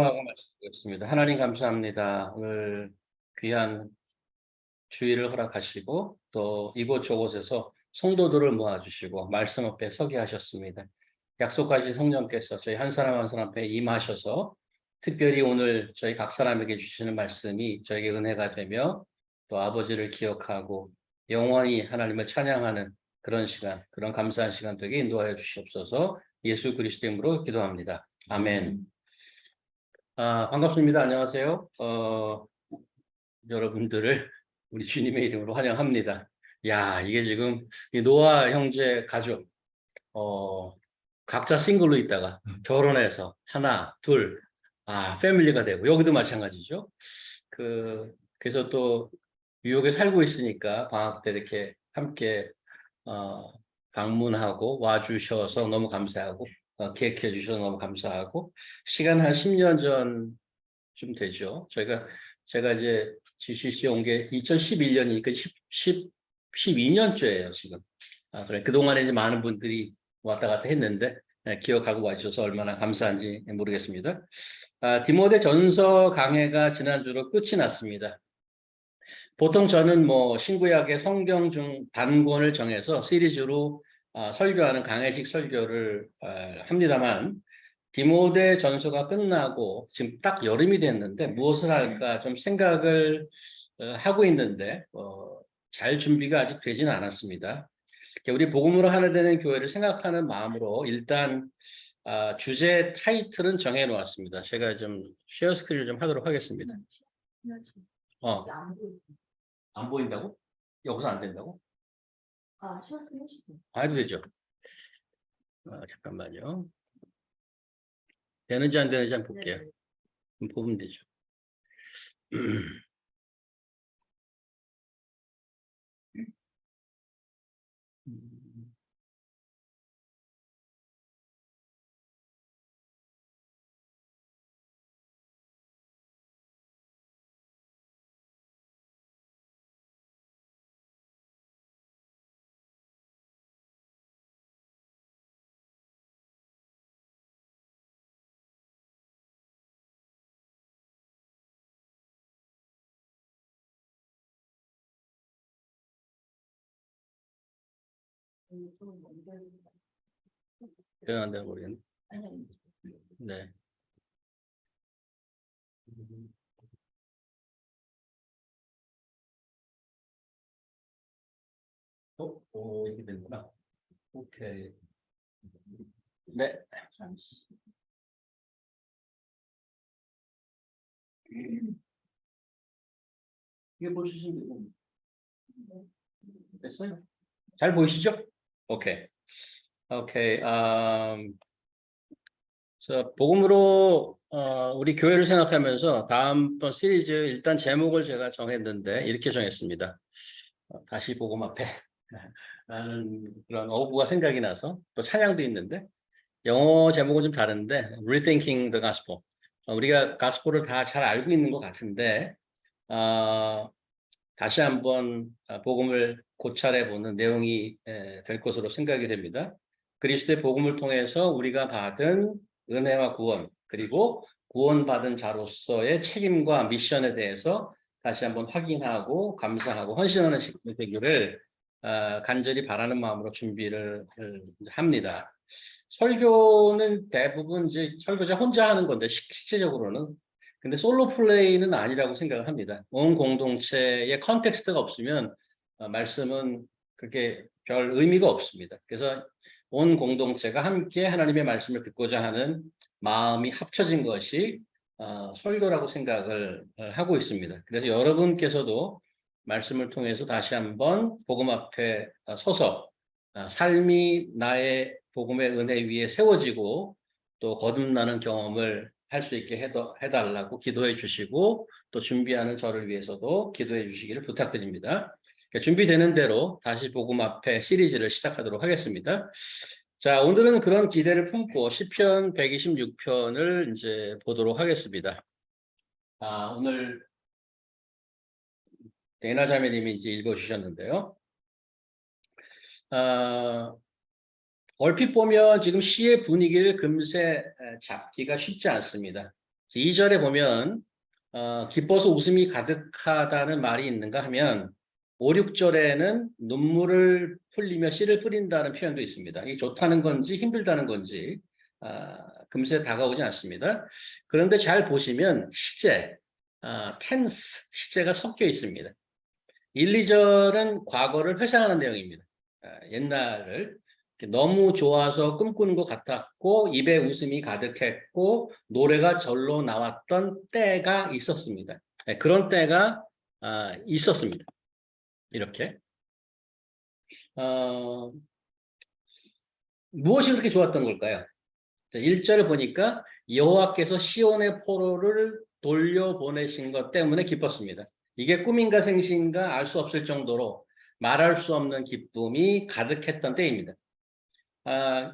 하고 말씀드리겠습니다. 하나님 감사합니다. 오늘 귀한 주의를 허락하시고 또 이곳저곳에서 성도들을 모아주시고 말씀 앞에 서게 하셨습니다. 약속하신 성령께서 저희 한 사람 한 사람 앞에 임하셔서 특별히 오늘 저희 각 사람에게 주시는 말씀이 저에게 은혜가 되며 또 아버지를 기억하고 영원히 하나님을 찬양하는 그런 시간, 그런 감사한 시간 되게 인도하여 주시옵소서. 예수 그리스도 이름으로 기도합니다. 아멘. 반갑습니다. 안녕하세요. 여러분들을 우리 주님의 이름으로 환영합니다. 야, 이게 지금 이 노아 형제 가족, 각자 싱글로 있다가 결혼해서 하나, 둘, 패밀리가 되고, 여기도 마찬가지죠. 그래서 또 뉴욕에 살고 있으니까 방학 때 이렇게 함께, 방문하고 와주셔서 너무 감사하고, 기획해 주셔서 너무 감사하고, 시간 한 10년 전쯤 되죠. 제가 이제 GCC 온 게 2011년이니까 12년째예요, 지금. 그래, 그동안에 이제 많은 분들이 왔다 갔다 했는데, 기억하고 와주셔서 얼마나 감사한지 모르겠습니다. 디모데 전서 강해가 지난주로 끝이 났습니다. 보통 저는 뭐 신구약의 성경 중 단권을 정해서 시리즈로 설교하는 강해식 설교를 합니다만, 디모데 전서가 끝나고 지금 딱 여름이 됐는데 무엇을 할까 좀 생각을 하고 있는데 잘 준비가 아직 되지는 않았습니다. 우리 복음으로 하나 되는 교회를 생각하는 마음으로 일단 주제 타이틀은 정해 놓았습니다. 제가 좀 쉐어 스크린을 좀 하도록 하겠습니다. 안 보인다고? 여기서 안 된다고? 쉐어 스크린 해주세요. 해도 되죠. 잠깐만요. 되는지 안 되는지 한번 볼게요. 네. 보면 되죠. 되나 안 되나 모르겠네. 네. 이렇게 되는구나. 오케이. 네. 잠시. 이게 보시면 되고. 됐어요? 잘 보이시죠? 오케이. 오케이. 복음으로 우리 교회를 생각하면서 다음번 시리즈 일단 제목을 제가 정했는데 이렇게 정했습니다. 다시 복음 앞에 라는 그런 어부가 생각이 나서 또 찬양도 있는데 영어 제목은 좀 다른데 Rethinking the Gospel. 우리가 가스포를 다 잘 알고 있는 것 같은데 다시 한번 복음을 고찰해 보는 내용이 될 것으로 생각이 됩니다. 그리스도의 복음을 통해서 우리가 받은 은혜와 구원, 그리고 구원받은 자로서의 책임과 미션에 대해서 다시 한번 확인하고 감사하고 헌신하는 시간이 되기를 간절히 바라는 마음으로 준비를 합니다. 설교는 대부분 이제 설교자 혼자 하는 건데 실질적으로는 근데 솔로 플레이는 아니라고 생각을 합니다. 온 공동체의 컨텍스트가 없으면 말씀은 그렇게 별 의미가 없습니다. 그래서 온 공동체가 함께 하나님의 말씀을 듣고자 하는 마음이 합쳐진 것이 설교라고 생각을 하고 있습니다. 그래서 여러분께서도 말씀을 통해서 다시 한번 복음 앞에 서서 삶이 나의 복음의 은혜 위에 세워지고 또 거듭나는 경험을 할 수 있게 해달라고 기도해 주시고 또 준비하는 저를 위해서도 기도해 주시기를 부탁드립니다. 준비되는 대로 다시 복음 앞에 시리즈를 시작하도록 하겠습니다. 자, 오늘은 그런 기대를 품고 시편 126편을 이제 보도록 하겠습니다. 오늘 데나 자매님이 이제 읽어주셨는데요. 얼핏 보면 지금 시의 분위기를 금세 잡기가 쉽지 않습니다. 2절에 보면 기뻐서 웃음이 가득하다는 말이 있는가 하면 5, 6절에는 눈물을 흘리며 씨를 뿌린다는 표현도 있습니다. 이 좋다는 건지 힘들다는 건지 금세 다가오지 않습니다. 그런데 잘 보시면 시제, 텐스, 시제가 섞여 있습니다. 1, 2절은 과거를 회상하는 내용입니다. 옛날을 너무 좋아서 꿈꾸는 것 같았고 입에 웃음이 가득했고 노래가 절로 나왔던 때가 있었습니다. 그런 때가 있었습니다. 이렇게 무엇이 그렇게 좋았던 걸까요? 1절을 보니까 여호와께서 시온의 포로를 돌려보내신 것 때문에 기뻤습니다. 이게 꿈인가 생시인가 알 수 없을 정도로 말할 수 없는 기쁨이 가득했던 때입니다.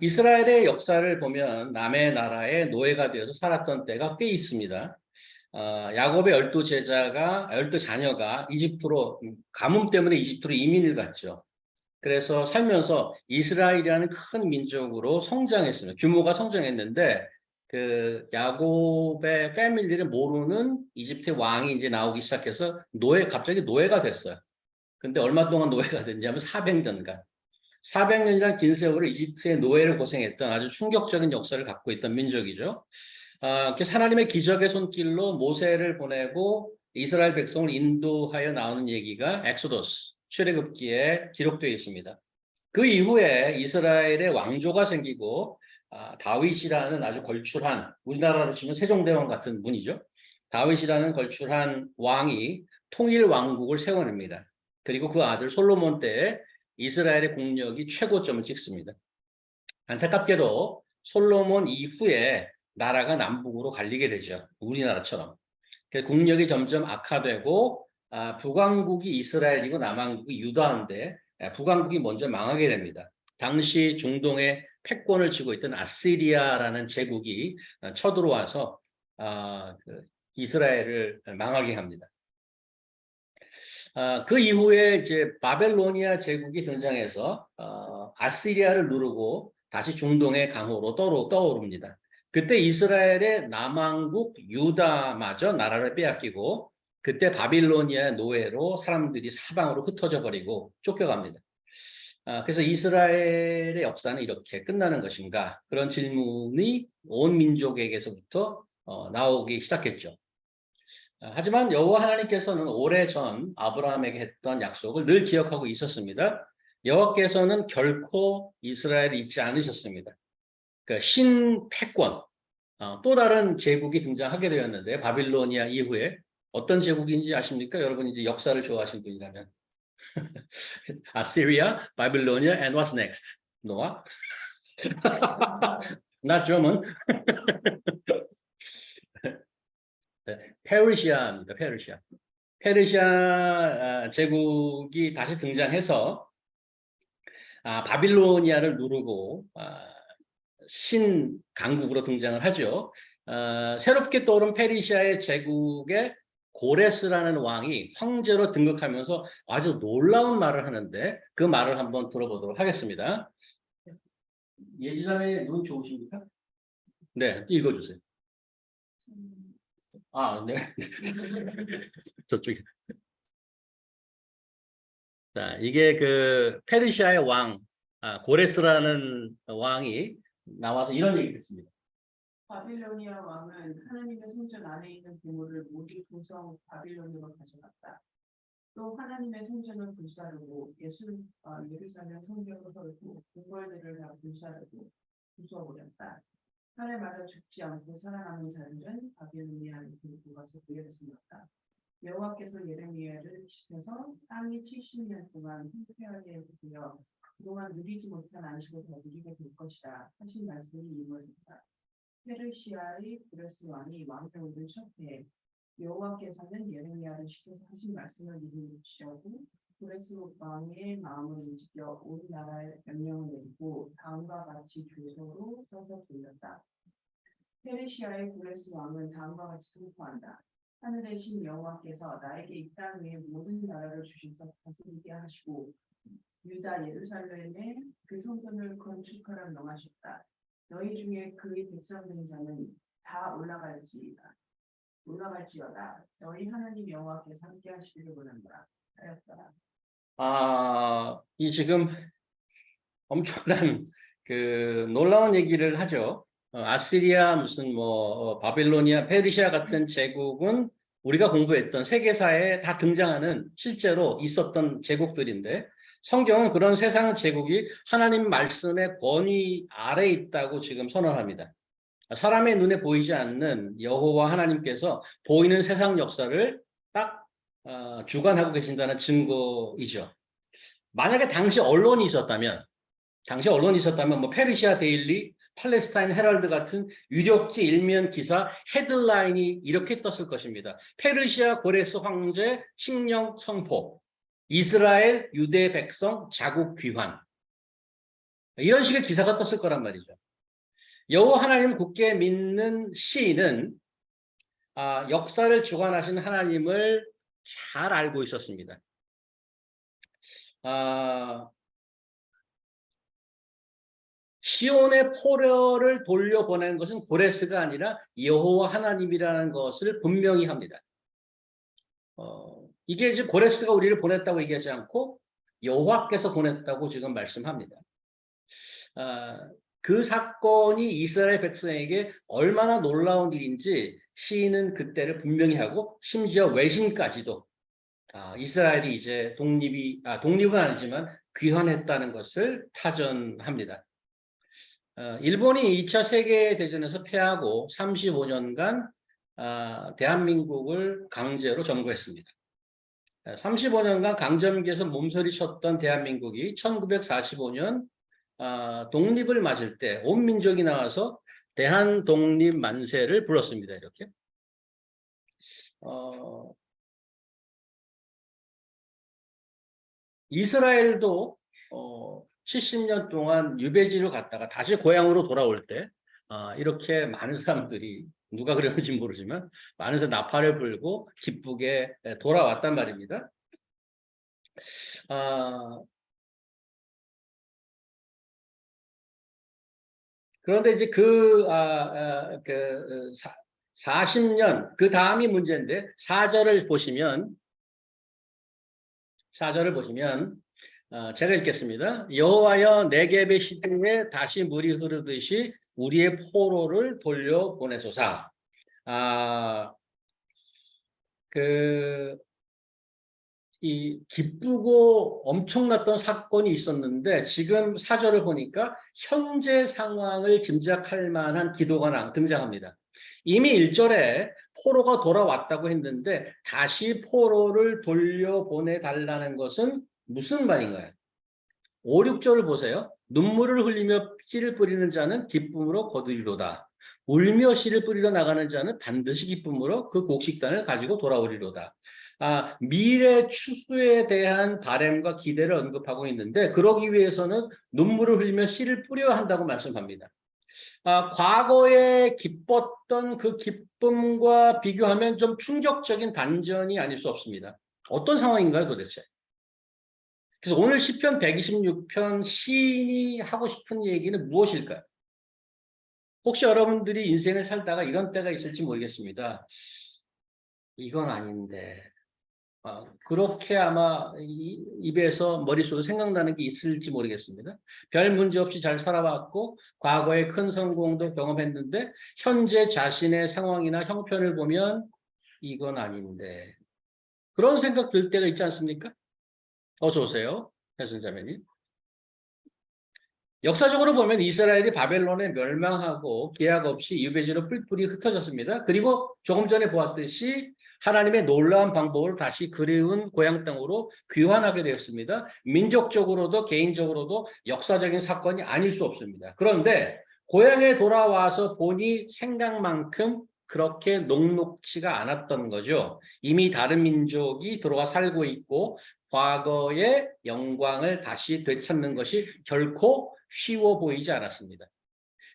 이스라엘의 역사를 보면 남의 나라의 노예가 되어서 살았던 때가 꽤 있습니다. 야곱의 12 자녀가 이집트로 가뭄 때문에 이집트로 이민을 갔죠. 그래서 살면서 이스라엘이라는 큰 민족으로 성장했습니다. 규모가 성장했는데 그 야곱의 패밀리를 모르는 이집트의 왕이 이제 나오기 시작해서 갑자기 노예가 됐어요. 근데 얼마 동안 노예가 됐냐면 400년간. 400년이란 긴 세월을 이집트의 노예를 고생했던 아주 충격적인 역사를 갖고 있던 민족이죠. 하나님의 기적의 손길로 모세를 보내고 이스라엘 백성을 인도하여 나오는 얘기가 엑소더스, 출애굽기에 기록되어 있습니다. 그 이후에 이스라엘의 왕조가 생기고 다윗이라는 아주 걸출한, 우리나라로 치면 세종대왕 같은 분이죠. 다윗이라는 걸출한 왕이 통일 왕국을 세워냅니다. 그리고 그 아들 솔로몬 때에 이스라엘의 국력이 최고점을 찍습니다. 안타깝게도 솔로몬 이후에 나라가 남북으로 갈리게 되죠. 우리나라처럼. 국력이 점점 악화되고 북왕국이 이스라엘이고 남왕국이 유다인데 북왕국이 먼저 망하게 됩니다. 당시 중동의 패권을 쥐고 있던 아시리아라는 제국이 쳐들어와서 이스라엘을 망하게 합니다. 그 이후에 이제 바벨로니아 제국이 등장해서 아시리아를 누르고 다시 중동의 강호로 떠오릅니다. 그때 이스라엘의 남왕국 유다마저 나라를 빼앗기고 그때 바빌로니아 노예로 사람들이 사방으로 흩어져 버리고 쫓겨갑니다. 그래서 이스라엘의 역사는 이렇게 끝나는 것인가? 그런 질문이 온 민족에게서부터 나오기 시작했죠. 하지만 여호와 하나님께서는 오래전 아브라함에게 했던 약속을 늘 기억하고 있었습니다. 여호와께서는 결코 이스라엘을 잊지 않으셨습니다. 그러니까 신패권, 또 다른 제국이 등장하게 되었는데 바빌로니아 이후에 어떤 제국인지 아십니까? 여러분 이제 역사를 좋아하시는 분이라면 아시리아, 바빌로니아, and what's next? 노아? Not German. 페르시아입니다. 페르시아. 페르시아 제국이 다시 등장해서 바빌로니아를 누르고 신강국으로 등장을 하죠. 새롭게 떠오른 페르시아의 제국의 고레스라는 왕이 황제로 등극하면서 아주 놀라운 말을 하는데 그 말을 한번 들어보도록 하겠습니다. 예지사의 눈 좋으십니까? 네, 읽어주세요. 네. 저쪽에. 자, 이게 그 페르시아의 왕, 고레스라는 왕이 나와서 이런 얘기를 했습니다. 바빌로니아 왕은 하나님의 성전 안에 있는 보물을 모두 동성 바빌론으로 가져갔다. 또 하나님의 성전을 불사르고 예루살렘 성벽을 헐고 궁궐들을 다 불사르고 부숴버렸다. 칼에 맞아 죽지 않고 살아남은 자들은 바빌로니아를 들고 가서 그에게 숨겼다. 여호와께서 예레미야를 시켜서 땅이 70년 동안 황폐하게 되어 그동안 누리지 못한 안식을 더 누리게 될 것이다 하신 말씀이 이루어졌다. 페르시아의 구레스 왕이 왕에 오른 첫 해에 여호와께서는 예레미야를 시켜서 하신 말씀을 이루시려고 구레스 왕의 마음을 움직여 온 나라에 명령을 내리고 다음과 같이 조서로 써서 돌렸다. 페르시아의 구레스 왕은 다음과 같이 선포한다. 하늘의 신 여호와께서 나에게 이 땅 위에 모든 나라를 주셔서 다스리게 하시고 유다 예루살렘에 그 성전을 건축하라 명하셨다. 너희 중에 그의 백성 된 자는 다 올라갈지이다. 올라갈지어다. 너희 하나님 여호와께서 함께 하시기를 원한다 하였더라. 이 지금 엄청난 그 놀라운 얘기를 하죠. 아시리아 무슨 뭐 바빌로니아, 페르시아 같은 제국은 우리가 공부했던 세계사에 다 등장하는 실제로 있었던 제국들인데 성경은 그런 세상 제국이 하나님 말씀의 권위 아래에 있다고 지금 선언합니다. 사람의 눈에 보이지 않는 여호와 하나님께서 보이는 세상 역사를 딱 주관하고 계신다는 증거이죠. 만약에 당시 언론이 있었다면 뭐 페르시아 데일리, 팔레스타인 헤럴드 같은 유력지 일면 기사 헤드라인이 이렇게 떴을 것입니다. 페르시아 고레스 황제 칙령 선포, 이스라엘 유대 백성 자국 귀환, 이런 식의 기사가 떴을 거란 말이죠. 여호와 하나님 굳게 믿는 시인은 역사를 주관하신 하나님을 잘 알고 있었습니다. 시온의 포로를 돌려보낸 것은 고레스가 아니라 여호와 하나님이라는 것을 분명히 합니다. 이게 이제 고레스가 우리를 보냈다고 얘기하지 않고 여호와께서 보냈다고 지금 말씀합니다. 그 사건이 이스라엘 백성에게 얼마나 놀라운 일인지 시인은 그때를 분명히 하고 심지어 외신까지도 이스라엘이 이제 독립은 아니지만 귀환했다는 것을 타전합니다. 일본이 2차 세계대전에서 패하고 35년간 대한민국을 강제로 점거했습니다. 35년간 강점기에서 몸서리 쳤던 대한민국이 1945년 독립을 맞을 때 온 민족이 나와서 대한독립 만세를 불렀습니다. 이렇게. 이스라엘도 70년 동안 유배지를 갔다가 다시 고향으로 돌아올 때 이렇게 많은 사람들이 누가 그랬는지 모르지만 많은 사람 나팔을 불고 기쁘게 돌아왔단 말입니다. 그런데 이제 40년 그 다음이 문제인데 4절을 보시면 제가 읽겠습니다. 여호와여 네겝의 시드에 다시 물이 흐르듯이 우리의 포로를 돌려보내소서. 이 기쁘고 엄청났던 사건이 있었는데 지금 4절을 보니까 현재 상황을 짐작할 만한 기도가 등장합니다. 이미 1절에 포로가 돌아왔다고 했는데 다시 포로를 돌려보내달라는 것은 무슨 말인가요? 5, 6절을 보세요. 눈물을 흘리며 씨를 뿌리는 자는 기쁨으로 거두리로다. 울며 씨를 뿌리러 나가는 자는 반드시 기쁨으로 그 곡식단을 가지고 돌아오리로다. 미래 추수에 대한 바람과 기대를 언급하고 있는데 그러기 위해서는 눈물을 흘리며 씨를 뿌려야 한다고 말씀합니다. 과거에 기뻤던 그 기쁨과 비교하면 좀 충격적인 반전이 아닐 수 없습니다. 어떤 상황인가요, 도대체? 그래서 오늘 시편 126편 시인이 하고 싶은 얘기는 무엇일까요? 혹시 여러분들이 인생을 살다가 이런 때가 있을지 모르겠습니다. 이건 아닌데. 그렇게 아마 입에서 머릿속에 생각나는 게 있을지 모르겠습니다. 별 문제 없이 잘 살아왔고 과거에 큰 성공도 경험했는데 현재 자신의 상황이나 형편을 보면 이건 아닌데 그런 생각 들 때가 있지 않습니까? 어서 오세요, 해승자매님. 역사적으로 보면 이스라엘이 바벨론에 멸망하고 계약 없이 유배지로 뿔뿔이 흩어졌습니다. 그리고 조금 전에 보았듯이 하나님의 놀라운 방법을 다시 그리운 고향 땅으로 귀환하게 되었습니다. 민족적으로도 개인적으로도 역사적인 사건이 아닐 수 없습니다. 그런데 고향에 돌아와서 보니 생각만큼 그렇게 녹록지가 않았던 거죠. 이미 다른 민족이 들어와 살고 있고 과거의 영광을 다시 되찾는 것이 결코 쉬워 보이지 않았습니다.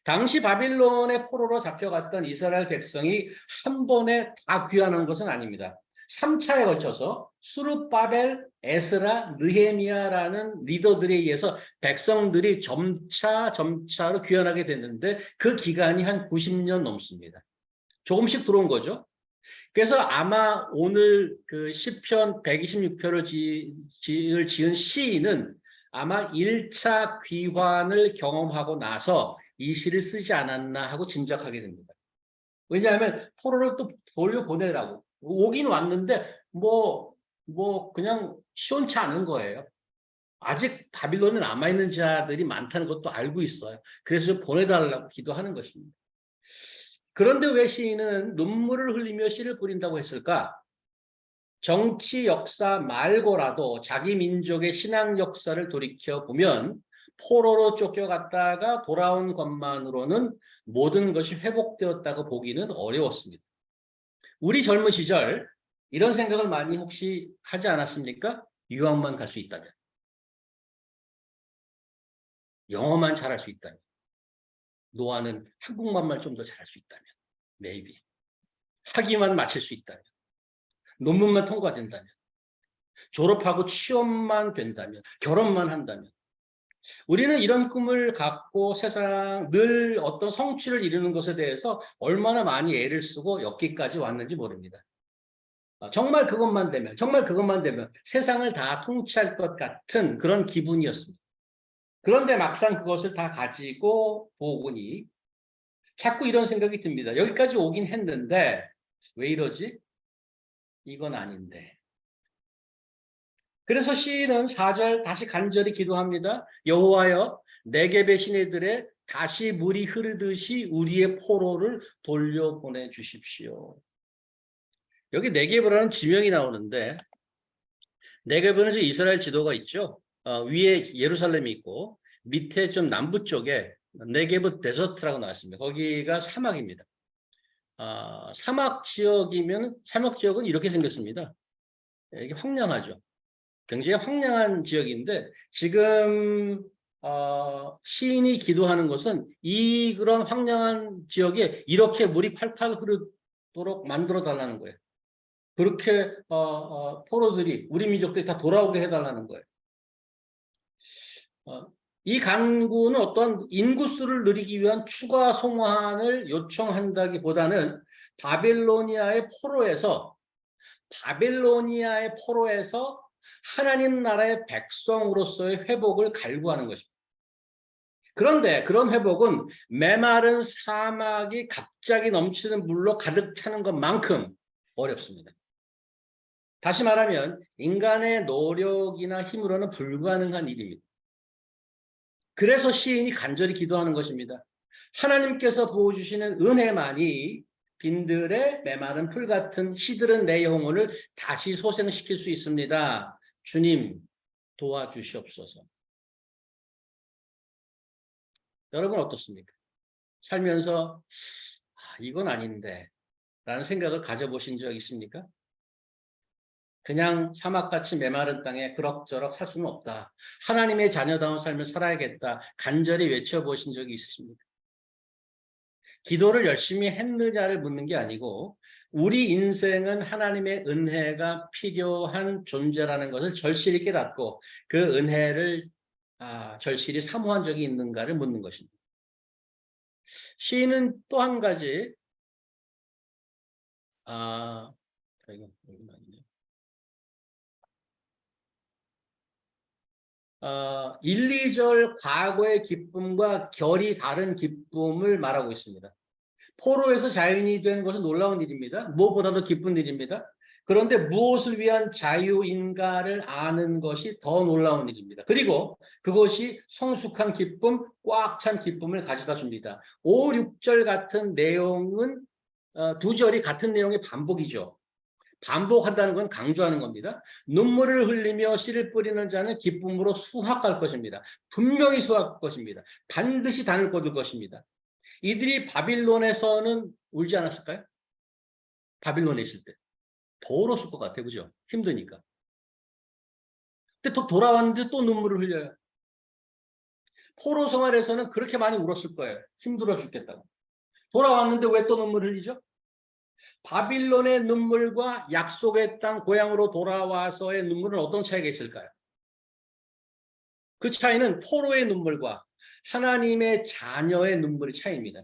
당시 바빌론의 포로로 잡혀갔던 이스라엘 백성이 한 번에 다 귀환한 것은 아닙니다. 3차에 걸쳐서 수르바벨, 에스라, 느헤미야라는 리더들에 의해서 백성들이 점차로 귀환하게 됐는데 그 기간이 한 90년 넘습니다. 조금씩 들어온 거죠. 그래서 아마 오늘 그 시편 126편을 지은 시인은 아마 1차 귀환을 경험하고 나서 이 시를 쓰지 않았나 하고 짐작하게 됩니다. 왜냐하면 포로를 또 돌려보내라고. 오긴 왔는데 그냥 시원치 않은 거예요. 아직 바빌론에 남아있는 자들이 많다는 것도 알고 있어요. 그래서 보내달라고 기도하는 것입니다. 그런데 왜 시인은 눈물을 흘리며 시를 뿌린다고 했을까? 정치 역사 말고라도 자기 민족의 신앙 역사를 돌이켜 보면 포로로 쫓겨갔다가 돌아온 것만으로는 모든 것이 회복되었다고 보기는 어려웠습니다. 우리 젊은 시절 이런 생각을 많이 혹시 하지 않았습니까? 유학만 갈 수 있다면, 영어만 잘할 수 있다면, 노아는 한국말만 좀 더 잘할 수 있다면, maybe 학위만 마칠 수 있다면, 논문만 통과된다면, 졸업하고 취업만 된다면, 결혼만 한다면, 우리는 이런 꿈을 갖고 세상 늘 어떤 성취를 이루는 것에 대해서 얼마나 많이 애를 쓰고 여기까지 왔는지 모릅니다. 정말 그것만 되면 세상을 다 통치할 것 같은 그런 기분이었습니다. 그런데 막상 그것을 다 가지고 보니 자꾸 이런 생각이 듭니다. 여기까지 오긴 했는데 왜 이러지? 이건 아닌데. 그래서 시인은 4절 다시 간절히 기도합니다. 여호와여, 네겝의 시내들에 다시 물이 흐르듯이 우리의 포로를 돌려보내 주십시오. 여기 네겝이라는 지명이 나오는데 네겝은 이스라엘 지도가 있죠. 위에 예루살렘이 있고 밑에 좀 남부 쪽에 네겝 데저트라고 나왔습니다. 거기가 사막입니다. 사막 지역은 이렇게 생겼습니다. 이게 황량하죠. 굉장히 황량한 지역인데 지금 시인이 기도하는 것은 그런 황량한 지역에 이렇게 물이 콸콸 흐르도록 만들어 달라는 거예요. 그렇게 포로들이 우리 민족들이 다 돌아오게 해달라는 거예요. 이 간구는 어떤 인구수를 늘리기 위한 추가 송환을 요청한다기보다는 바벨로니아의 포로에서 하나님 나라의 백성으로서의 회복을 갈구하는 것입니다. 그런데 그런 회복은 메마른 사막이 갑자기 넘치는 물로 가득 차는 것만큼 어렵습니다. 다시 말하면 인간의 노력이나 힘으로는 불가능한 일입니다. 그래서 시인이 간절히 기도하는 것입니다. 하나님께서 부어주시는 은혜만이 빈들의 메마른 풀 같은 시들은 내 영혼을 다시 소생시킬 수 있습니다. 주님 도와주시옵소서. 여러분 어떻습니까? 살면서 이건 아닌데 라는 생각을 가져보신 적 있습니까? 그냥 사막같이 메마른 땅에 그럭저럭 살 수는 없다. 하나님의 자녀다운 삶을 살아야겠다. 간절히 외쳐보신 적이 있으십니까? 기도를 열심히 했느냐를 묻는 게 아니고 우리 인생은 하나님의 은혜가 필요한 존재라는 것을 절실히 깨닫고 그 은혜를 절실히 사모한 적이 있는가를 묻는 것입니다. 시인은 또 한 가지 1, 2절 과거의 기쁨과 결이 다른 기쁨을 말하고 있습니다. 포로에서 자유인이 된 것은 놀라운 일입니다. 무엇보다도 기쁜 일입니다. 그런데 무엇을 위한 자유인가를 아는 것이 더 놀라운 일입니다. 그리고 그것이 성숙한 기쁨, 꽉 찬 기쁨을 가져다 줍니다. 5, 6절 같은 내용은 두 절이 같은 내용의 반복이죠. 반복한다는 건 강조하는 겁니다. 눈물을 흘리며 씨를 뿌리는 자는 기쁨으로 수확할 것입니다. 분명히 수확할 것입니다. 반드시 단을 거둘 것입니다. 이들이 바빌론에서는 울지 않았을까요? 바빌론에 있을 때. 더 울었을 것 같아요. 그죠? 힘드니까. 근데 또 돌아왔는데 또 눈물을 흘려요. 포로 생활에서는 그렇게 많이 울었을 거예요. 힘들어 죽겠다고. 돌아왔는데 왜 또 눈물을 흘리죠? 바빌론의 눈물과 약속의 땅 고향으로 돌아와서의 눈물은 어떤 차이가 있을까요? 그 차이는 포로의 눈물과 하나님의 자녀의 눈물의 차이입니다.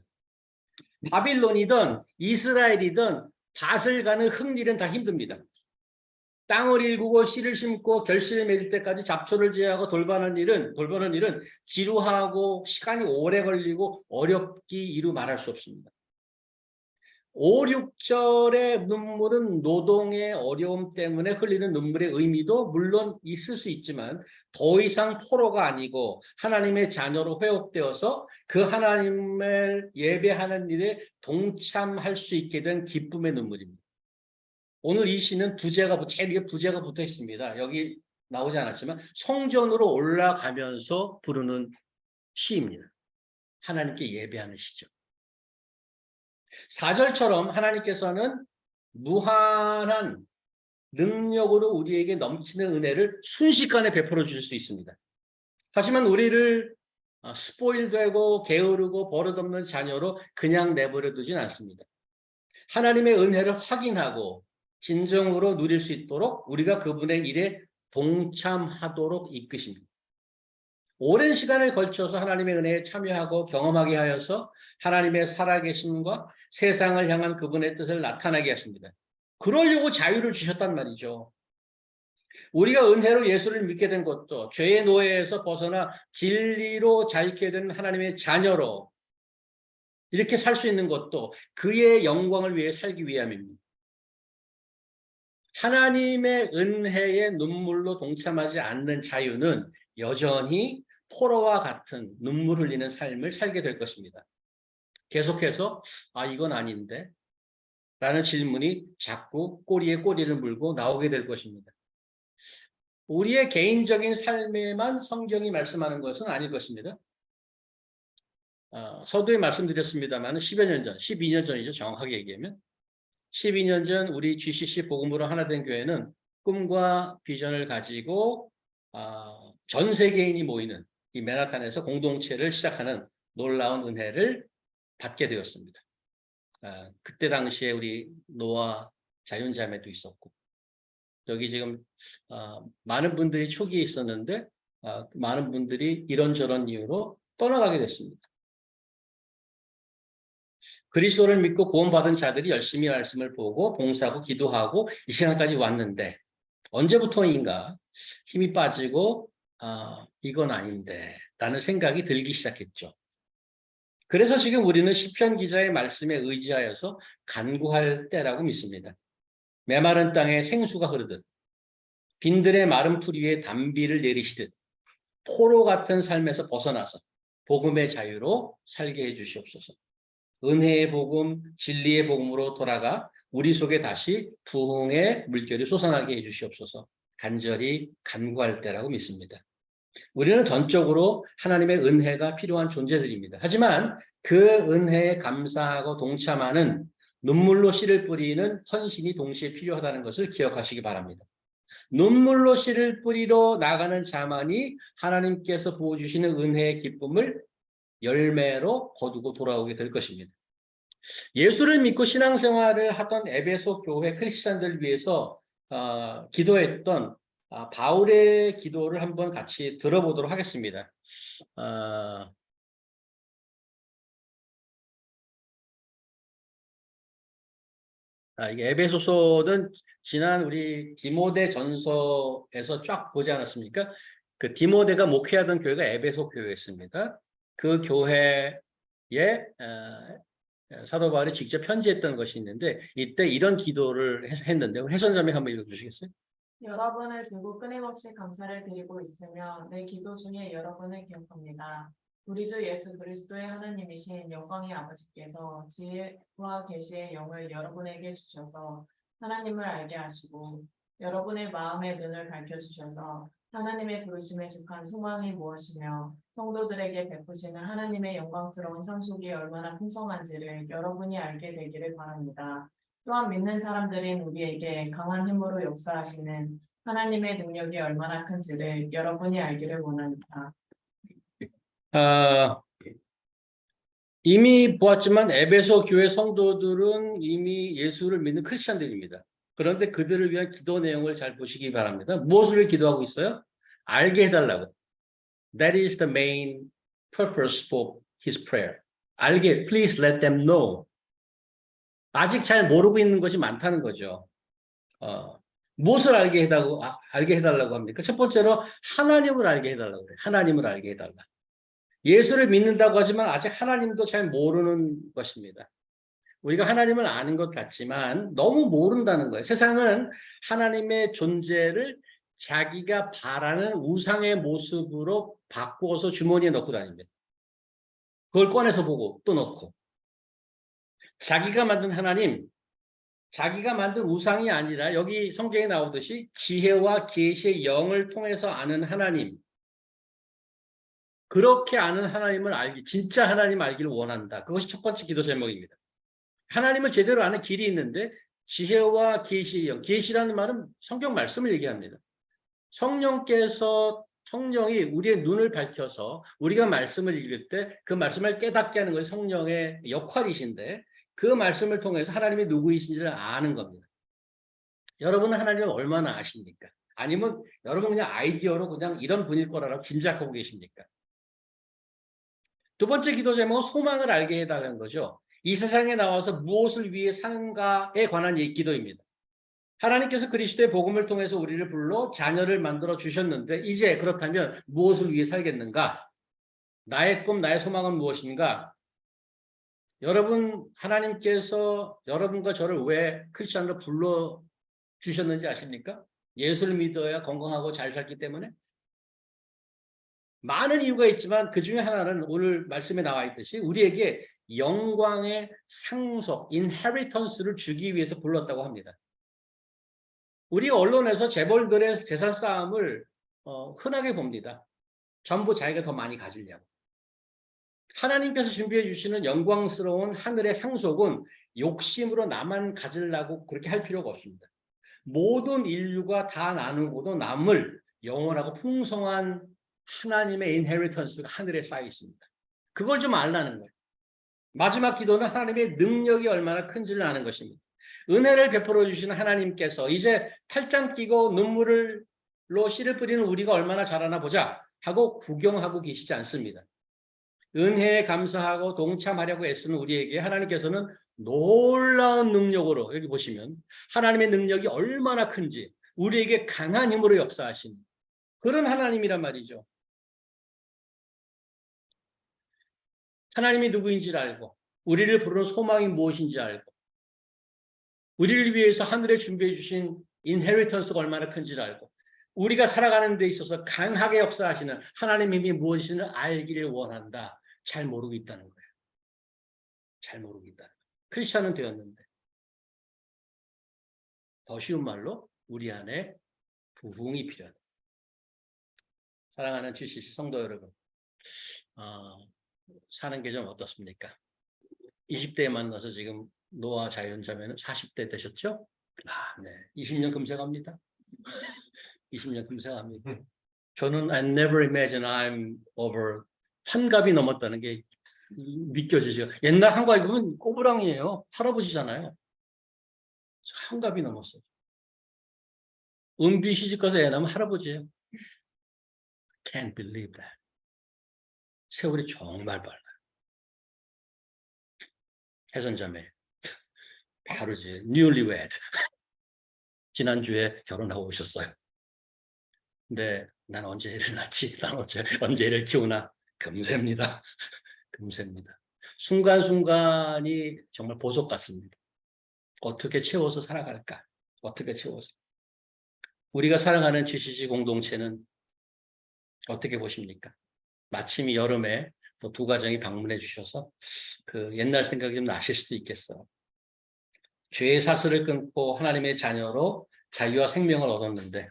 바빌론이든 이스라엘이든 밭을 가는 흙일은 다 힘듭니다. 땅을 일구고 씨를 심고 결실을 맺을 때까지 잡초를 제하고 돌보는 일은 지루하고 시간이 오래 걸리고 어렵기 이루 말할 수 없습니다. 5, 6절의 눈물은 노동의 어려움 때문에 흘리는 눈물의 의미도 물론 있을 수 있지만 더 이상 포로가 아니고 하나님의 자녀로 회복되어서 그 하나님을 예배하는 일에 동참할 수 있게 된 기쁨의 눈물입니다. 오늘 이 시는 제일 위에 부제가 붙어 있습니다. 여기 나오지 않았지만 성전으로 올라가면서 부르는 시입니다. 하나님께 예배하는 시죠. 4절처럼 하나님께서는 무한한 능력으로 우리에게 넘치는 은혜를 순식간에 베풀어 주실 수 있습니다. 하지만 우리를 스포일되고 게으르고 버릇없는 자녀로 그냥 내버려 두진 않습니다. 하나님의 은혜를 확인하고 진정으로 누릴 수 있도록 우리가 그분의 일에 동참하도록 이끄십니다. 오랜 시간을 걸쳐서 하나님의 은혜에 참여하고 경험하게 하여서 하나님의 살아계심과 세상을 향한 그분의 뜻을 나타나게 하십니다. 그러려고 자유를 주셨단 말이죠. 우리가 은혜로 예수를 믿게 된 것도 죄의 노예에서 벗어나 진리로 자유케 된 하나님의 자녀로 이렇게 살 수 있는 것도 그의 영광을 위해 살기 위함입니다. 하나님의 은혜의 눈물로 동참하지 않는 자유는 여전히 포로와 같은 눈물 흘리는 삶을 살게 될 것입니다. 계속해서 이건 아닌데 라는 질문이 자꾸 꼬리에 꼬리를 물고 나오게 될 것입니다. 우리의 개인적인 삶에만 성경이 말씀하는 것은 아닐 것입니다. 서두에 말씀드렸습니다만 10여 년 전, 12년 전이죠. 정확하게 얘기하면 12년 전 우리 GCC 복음으로 하나 된 교회는 꿈과 비전을 가지고 전 세계인이 모이는 이 맨하탄에서 공동체를 시작하는 놀라운 은혜를 받게 되었습니다. 그때 당시에 우리 노아 자윤자매도 있었고 여기 지금 많은 분들이 초기에 있었는데 많은 분들이 이런저런 이유로 떠나가게 됐습니다. 그리스도를 믿고 구원받은 자들이 열심히 말씀을 보고 봉사하고 기도하고 이 시간까지 왔는데 언제부터인가 힘이 빠지고 이건 아닌데 라는 생각이 들기 시작했죠. 그래서 지금 우리는 시편 기자의 말씀에 의지하여서 간구할 때라고 믿습니다. 메마른 땅에 생수가 흐르듯 빈들의 마른 풀 위에 단비를 내리시듯 포로 같은 삶에서 벗어나서 복음의 자유로 살게 해주시옵소서. 은혜의 복음, 진리의 복음으로 돌아가 우리 속에 다시 부흥의 물결이 솟아나게 해주시옵소서. 간절히 간구할 때라고 믿습니다. 우리는 전적으로 하나님의 은혜가 필요한 존재들입니다. 하지만 그 은혜에 감사하고 동참하는 눈물로 씨를 뿌리는 헌신이 동시에 필요하다는 것을 기억하시기 바랍니다. 눈물로 씨를 뿌리러 나가는 자만이 하나님께서 부어주시는 은혜의 기쁨을 열매로 거두고 돌아오게 될 것입니다. 예수를 믿고 신앙생활을 하던 에베소 교회 크리스찬들을 위해서 기도했던 바울의 기도를 한번 같이 들어보도록 하겠습니다. 이게 에베소서는 지난 우리 디모데 전서에서 쫙 보지 않았습니까? 그 디모데가 목회하던 교회가 에베소 교회였습니다. 그 교회에 사도 바울이 직접 편지했던 것이 있는데 이때 이런 기도를 했는데 해선자매 한번 읽어주시겠어요? 여러분을 두고 끊임없이 감사를 드리고 있으며 내 기도 중에 여러분을 기억합니다. 우리 주 예수 그리스도의 하나님이신 영광의 아버지께서 지혜와 계시의 영을 여러분에게 주셔서 하나님을 알게 하시고 여러분의 마음의 눈을 밝혀주셔서 하나님의 부르심에 속한 소망이 무엇이며 성도들에게 베푸시는 하나님의 영광스러운 상속이 얼마나 풍성한지를 여러분이 알게 되기를 바랍니다. 또한 믿는 사람들인 우리에게 강한 힘으로 역사하시는 하나님의 능력이 얼마나 큰지를 여러분이 알기를 원합니다. 이미 보았지만 에베소 교회 성도들은 이미 예수를 믿는 크리스찬들입니다. 그런데 그들을 위한 기도 내용을 잘 보시기 바랍니다. 무엇을 위해 기도하고 있어요? 알게 해달라고. That is the main purpose for his prayer. 알게, please let them know. 아직 잘 모르고 있는 것이 많다는 거죠. 무엇을 알게 해달라고 합니까? 첫 번째로 하나님을 알게 해달라고 그래요. 하나님을 알게 해달라. 예수를 믿는다고 하지만 아직 하나님도 잘 모르는 것입니다. 우리가 하나님을 아는 것 같지만 너무 모른다는 거예요. 세상은 하나님의 존재를 자기가 바라는 우상의 모습으로 바꾸어서 주머니에 넣고 다닙니다. 그걸 꺼내서 보고 또 넣고. 자기가 만든 하나님, 자기가 만든 우상이 아니라 여기 성경에 나오듯이 지혜와 계시의 영을 통해서 아는 하나님. 그렇게 아는 하나님을 진짜 하나님 알기를 원한다. 그것이 첫 번째 기도 제목입니다. 하나님을 제대로 아는 길이 있는데 지혜와 계시의 영. 계시라는 말은 성경 말씀을 얘기합니다. 성령이 우리의 눈을 밝혀서 우리가 말씀을 읽을 때 그 말씀을 깨닫게 하는 것이 성령의 역할이신데 그 말씀을 통해서 하나님이 누구이신지를 아는 겁니다. 여러분은 하나님을 얼마나 아십니까? 아니면 여러분 그냥 아이디어로 그냥 이런 분일 거라고 짐작하고 계십니까? 두 번째 기도 제목은 소망을 알게 해달라는 거죠. 이 세상에 나와서 무엇을 위해 사는가에 관한 기도입니다. 하나님께서 그리스도의 복음을 통해서 우리를 불러 자녀를 만들어 주셨는데 이제 그렇다면 무엇을 위해 살겠는가? 나의 꿈, 나의 소망은 무엇인가? 여러분, 하나님께서 여러분과 저를 왜 크리스천으로 불러 주셨는지 아십니까? 예수를 믿어야 건강하고 잘 살기 때문에? 많은 이유가 있지만 그 중에 하나는 오늘 말씀에 나와 있듯이 우리에게 영광의 상속, 인헤리턴스를 주기 위해서 불렀다고 합니다. 우리 언론에서 재벌들의 재산 싸움을 흔하게 봅니다. 전부 자기가 더 많이 가지려고. 하나님께서 준비해 주시는 영광스러운 하늘의 상속은 욕심으로 나만 가지려고 그렇게 할 필요가 없습니다. 모든 인류가 다 나누고도 남을 영원하고 풍성한 하나님의 인헤리턴스가 하늘에 쌓여 있습니다. 그걸 좀 알라는 거예요. 마지막 기도는 하나님의 능력이 얼마나 큰지를 아는 것입니다. 은혜를 베풀어 주시는 하나님께서 이제 팔짱 끼고 눈물로 씨를 뿌리는 우리가 얼마나 잘하나 보자 하고 구경하고 계시지 않습니다. 은혜에 감사하고 동참하려고 애쓰는 우리에게 하나님께서는 놀라운 능력으로 여기 보시면 하나님의 능력이 얼마나 큰지 우리에게 강한 힘으로 역사하신 그런 하나님이란 말이죠. 하나님이 누구인지를 알고 우리를 부르는 소망이 무엇인지 알고 우리를 위해서 하늘에 준비해 주신 인헤리턴스가 얼마나 큰지를 알고 우리가 살아가는 데 있어서 강하게 역사하시는 하나님의 힘이 무엇인지를 알기를 원한다. 잘 모르고 있다는 거예요. 잘 모르고 있다는 거예요. 크리스천은 되었는데 더 쉬운 말로 우리 안에 부흥이 필요하다. 사랑하는 GCC 성도 여러분, 사는 게 좀 어떻습니까? 20대에 만나서 지금 노아 자연자매는 40대 되셨죠? 네. 20년 금세 갑니다. 20년 금세 갑니다. 저는 I never imagine I'm over 환갑이 넘었다는 게 믿겨지죠. 옛날 한갑이 보면 꼬부랑이에요. 할아버지잖아요. 한갑이 넘었어요. 은비 시집가서 애 낳으면 할아버지예요. Can't believe that. 세월이 정말 빨라요. 혜선자매. 바로 이제 newlywed. 지난주에 결혼하고 오셨어요. 근데 난 언제 애를 낳지? 난 언제 애를 키우나? 금세입니다. 금세입니다. 순간순간이 정말 보석 같습니다. 어떻게 채워서 살아갈까? 어떻게 채워서. 우리가 살아가는 GCC 공동체는 어떻게 보십니까? 마침 이 여름에 또 두 가정이 방문해 주셔서 그 옛날 생각이 좀 나실 수도 있겠어요. 죄의 사슬을 끊고 하나님의 자녀로 자유와 생명을 얻었는데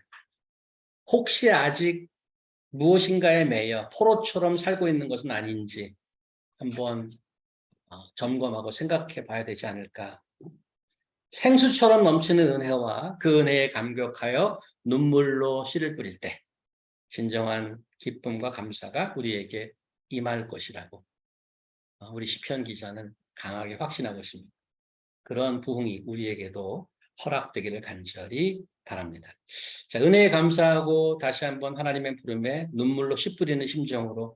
혹시 아직 무엇인가에 매여 포로처럼 살고 있는 것은 아닌지 한번 점검하고 생각해 봐야 되지 않을까. 생수처럼 넘치는 은혜와 그 은혜에 감격하여 눈물로 씨를 뿌릴 때 진정한 기쁨과 감사가 우리에게 임할 것이라고 우리 시편 기자는 강하게 확신하고 있습니다. 그런 부흥이 우리에게도 허락되기를 간절히 바랍니다. 자, 은혜에 감사하고 다시 한번 하나님의 부름에 눈물로 씨 뿌리는 심정으로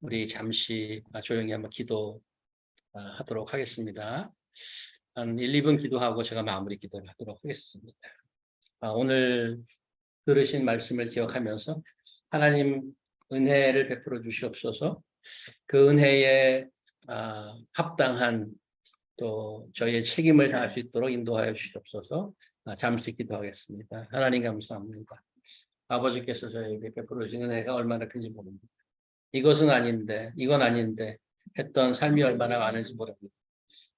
우리 잠시 조용히 한번 기도하도록 하겠습니다. 한 1, 2분 기도하고 제가 마무리 기도를 하도록 하겠습니다. 오늘 들으신 말씀을 기억하면서 하나님 은혜를 베풀어 주시옵소서. 그 은혜에 합당한 또 저희의 책임을 다할 수 있도록 인도하여 주시옵소서. 잠시 기도하겠습니다. 하나님 감사합니다. 아버지께서 저희에게 베풀어 주신 은혜가 얼마나 큰지 모릅니다. 이것은 아닌데 이건 아닌데 했던 삶이 얼마나 많은지 모릅니다.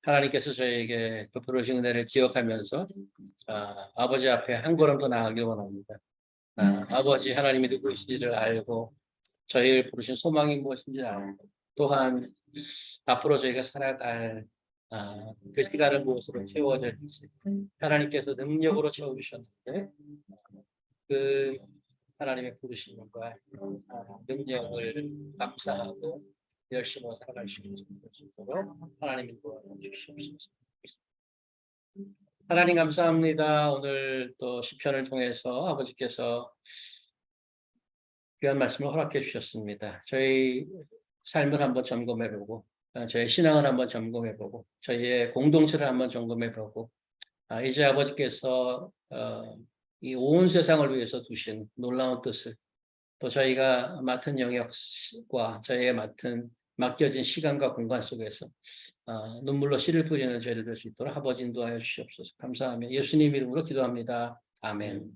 하나님께서 저희에게 베풀어 주신 은혜를 기억하면서 아버지 앞에 한 걸음 더 나아가길 원합니다. 아버지 하나님이 누구이신지를 알고 저희를 부르신 소망이 무엇인지 알고 또한 앞으로 저희가 살아갈 그 시간을 무엇으로 채워야 될지 하나님께서 능력으로 채워주셨는데 그 하나님의 부르심과 능력을 감사하고 열심히 살아갈 수 있도록 하나님이 도와주시옵소서. 하나님 감사합니다. 오늘 또 시편을 통해서 아버지께서 귀한 말씀을 허락해 주셨습니다. 저희 삶을 한번 점검해보고 저희 신앙을 한번 점검해보고 저희의 공동체를 한번 점검해보고 이제 아버지께서 이 온 세상을 위해서 두신 놀라운 뜻을 또 저희가 맡은 영역과 저희의 맡겨진 시간과 공간 속에서 눈물로 씨를 뿌리는 죄를 될 수 있도록 아버지 인도하여 주시옵소서. 감사하며 예수님 이름으로 기도합니다. 아멘.